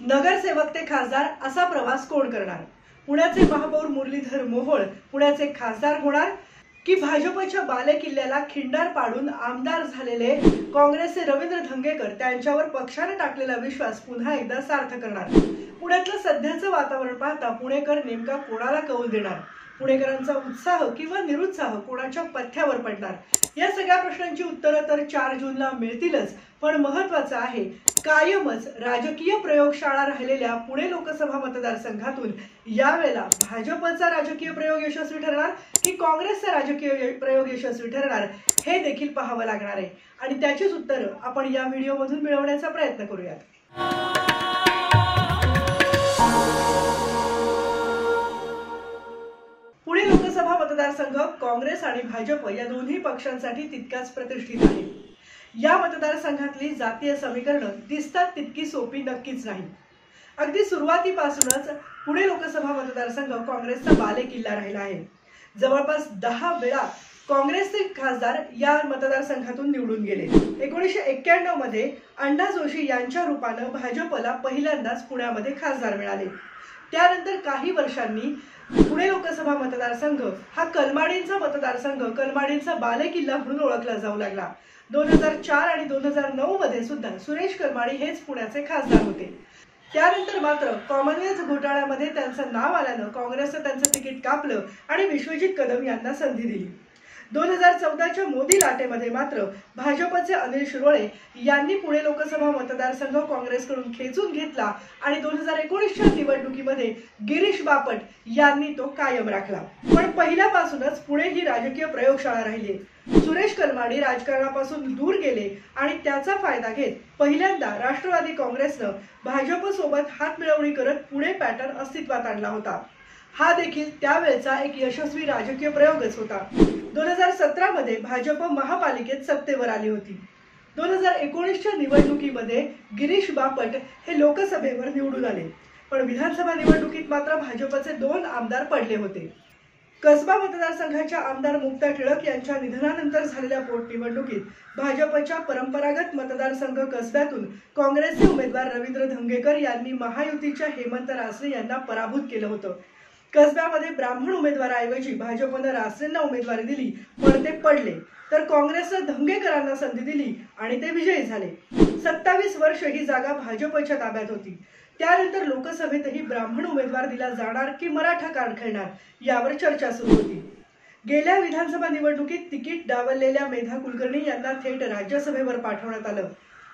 नगरसेवक ते खासदार असा प्रवास कोण करणार? पुण्याचे महापौर मुरलीधर मोहोळ पुण्याचे खासदार होणार की भाजपच्या बालेकिल्ल्याला खिंडार पाडून आमदार झालेले काँग्रेसचे रवींद्र धंगेकर त्यांच्यावर पक्षाने टाकलेला विश्वास पुन्हा एकदा सार्थ करणार? पुण्यातलं सध्याचं वातावरण पाहता पुणेकर नेमका कोणाला कौल देणार? पुणेकरांचा उत्साह किंवा निरुत्साह कोणाच्या पथ्यावर पडणार? या सगळ्या प्रश्नांची उत्तरं तर 4 जूनला मिळतीलच, पण महत्त्वाचं आहे कायमच राजकीय प्रयोगशाळा राहिलेल्या पुणे लोकसभा मतदारसंघातून यावेळेला भाजपचा राजकीय प्रयोग यशस्वी ठरणार की काँग्रेसचा राजकीय प्रयोग यशस्वी ठरणार हे देखील पाहावं लागणार आहे आणि त्याचीच उत्तरं आपण या व्हिडिओमधून मिळवण्याचा प्रयत्न करूयात. पुणे लोकसभा मतदारसंघ काँग्रेस आणि भाजप या दोन्ही पक्षांसाठी तितकाच प्रतिष्ठित आहे. या मतदारसंघातली जातीय समीकरणं दिसतात तितकी सोपी नक्कीच नाही. अगदी सुरुवातीपासूनच पुणे लोकसभा मतदारसंघ काँग्रेसचा बालेकिल्ला राहिला आहे. जवळपास 10 वेळा काँग्रेसचे खासदार या मतदारसंघातून निवडून गेले. 1991 मध्ये अण्णा जोशी यांच्या रूपानं भाजपला पहिल्यांदाच पुण्यामध्ये खासदार मिळाले. त्यानंतर काही वर्षांनी पुणे लोकसभा मतदारसंघ हा कलमाडींचा मतदारसंघ, कलमाडींचा बालेकिल्ला म्हणून ओळखला जाऊ लागला. 2004 आणि 2009 मध्ये सुद्धा सुरेश करमाडी हेच पुण्याचे खासदार होते. त्यानंतर मात्र कॉमनवेल्थ घोटाळ्यामध्ये त्यांचं नाव आल्यानं काँग्रेसनं त्यांचं तिकीट कापलं आणि विश्वजित कदम यांना संधी दिली. 2014च्या मोदी लाटेमध्ये मात्र भाजपचे अनिल शिरोळे यांनी पुणे लोकसभा मतदारसंघ काँग्रेसकडून खेचून घेतला आणि 2019च्या निवडणुकीमध्ये गिरीश बापट यांनी तो कायम राखला. पण पहिल्यापासूनच पुणे ही राजकीय प्रयोगशाळा राहिली. सुरेश करमाडी राजकारणापासून दूर गेले आणि त्याचा फायदा घेत पहिल्यांदा राष्ट्रवादी काँग्रेसनं भाजपसोबत हातमिळवणी करत पुणे पॅटर्न अस्तित्वात आणला होता. हा देखील त्यावेळचा एक यशस्वी राजकीय प्रयोगच होता. 2017 मध्ये भाजप महापालिकेत सत्तेवर आली होती. 2019च्या निवडणुकीमध्ये गिरीश बापट हे लोकसभेवर निवडून आले, पण विधानसभा निवडणुकीत मात्र भाजपचे 2 आमदार पडले होते. कसबा मतदारसंघाच्या आमदार मुक्ता टिळक यांच्या निधनानंतर झालेल्या पोटनिवडणुकीत भाजपच्या परंपरागत मतदारसंघ कसब्यातून काँग्रेसचे उमेदवार रवींद्र धंगेकर यांनी महायुतीच्या हेमंत रासने यांना पराभूत केलं होतं. कसब्यामध्ये ब्राह्मण उमेदवाराऐवजी भाजपनं रासनेंना उमेदवारी दिली, पण ते पडले. तर काँग्रेसनं धंगेकरांना संधी दिली आणि ते विजयी झाले. 27 वर्ष ही जागा भाजपच्या ताब्यात होती. त्यानंतर लोकसभेतही ब्राह्मण उमेदवार दिला जाणार की मराठा कार्ड खेळणार यावर चर्चा सुरू होती. गेल्या विधानसभा निवडणुकीत तिकीट डावललेल्या मेधा कुलकर्णी यांना थेट राज्यसभेवर पाठवण्यात आलं.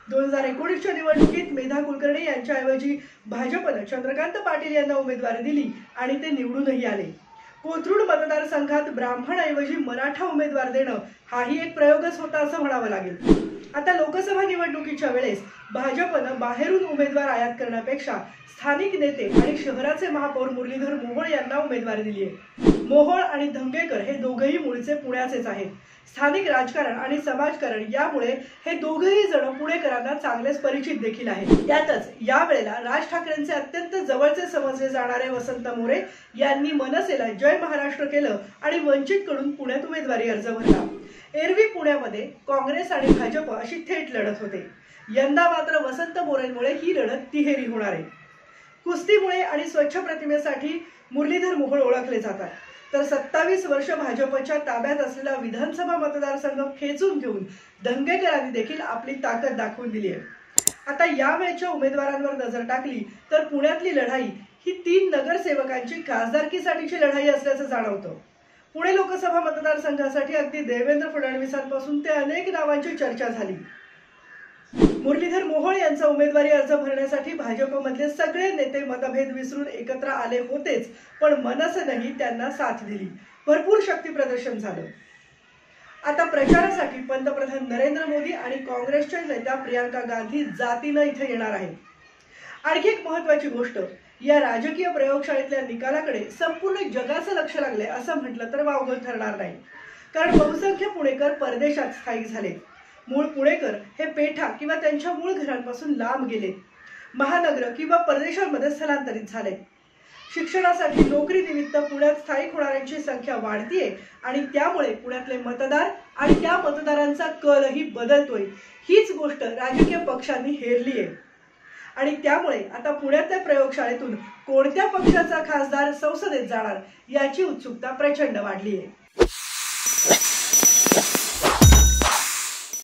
2019च्या निवडणुकीत मेधा कुलकर्णी यांच्याऐवजी भाजपनं चंद्रकांत पाटील यांना उमेदवारी दिली आणि ते निवडूनही आले. कोथरूड मतदारसंघात ब्राह्मणऐवजी मराठा उमेदवार देणं हाही एक प्रयोगच होता असं म्हणावं लागेल. आता लोकसभा निवडणुकीच्या वेळेस भाजपनं बाहेरून उमेदवार आयात करण्यापेक्षा स्थानिक नेते आणि शहराचे महापौर मुरलीधर मोहोळ यांना उमेदवारी दिली आहे. मोहोळ आणि धंगेकर हे दोघंही मूळचे पुण्याचेच आहेत. स्थानिक राजकारण आणि समाजकारण यामुळे हे दोघंही जण पुणेकरांना चांगलेच परिचित देखील आहेत. त्यातच यावेळेला राज ठाकरेंचे अत्यंत जवळचे समजले जाणारे वसंत मोरे यांनी मनसेला जय महाराष्ट्र केलं आणि वंचितकडून पुण्यात उमेदवारी अर्ज भरला. एरवी पुण्यामध्ये काँग्रेस आणि भाजप अशी थेट लढत होते. यंदा मात्र वसंत मोरेंमुळे ही लढत तिहेरी होणार आहे. कुस्तीमुळे आणि स्वच्छ प्रतिमेसाठी मुरलीधर मोहोळ ओळखले जातात, तर 27 वर्ष भाजपच्या ताब्यात असलेला विधानसभा मतदारसंघ खेचून घेऊन धंगेकरांनी देखील आपली ताकद दाखवून दिली आहे. आता यावेळच्या उमेदवारांवर नजर टाकली तर पुण्यातली लढाई ही 3 नगरसेवकांची खासदारकीसाठीची लढाई असल्याचं जाणवतं. पुणे लोकसभा मतदारसंघासाठी अगदी देवेंद्र फडणवीसांपासून ते अनेक नावांची चर्चा झाली. मुरलीधर मोहोळ यांचा उमेदवारी अर्ज भरण्यासाठी भाजपमधले सगळे नेते मतभेद विसरून एकत्र आले होतेच, पण मनसेनंही त्यांना साथ दिली. भरपूर शक्ती प्रदर्शन झालं. आता प्रचारासाठी पंतप्रधान नरेंद्र मोदी आणि काँग्रेसच्या नेत्या प्रियांका गांधी जातीनं इथे येणार आहेत. आणखी एक महत्वाची गोष्ट, या राजकीय प्रयोगशाळेतल्या निकालाकडे संपूर्ण जगाचं लक्ष लागले असं म्हटलं तर वावगं ठरणार नाही. कारण बहुसंख्य पुणेकर परदेशात स्थायिक झाले. मूळ पुणेकर हे पेठा किंवा त्यांच्या मूळ घरांपासून लांब गेले, महानगर किंवा परदेशांमध्ये स्थलांतरित झाले. शिक्षणासाठी नोकरीनिमित्त पुण्यात स्थायिक होणाऱ्यांची संख्या वाढतीये आणि त्यामुळे पुण्यातले मतदार आणि त्या मतदारांचा कलही बदलतोय. हीच गोष्ट राजकीय पक्षांनी हेरली आहे. आणि त्यामुळे आता पुण्यातल्या प्रयोगशाळेतून कोणत्या पक्षाचा खासदार संसदेत जाणार याची उत्सुकता प्रचंड वाढली आहे।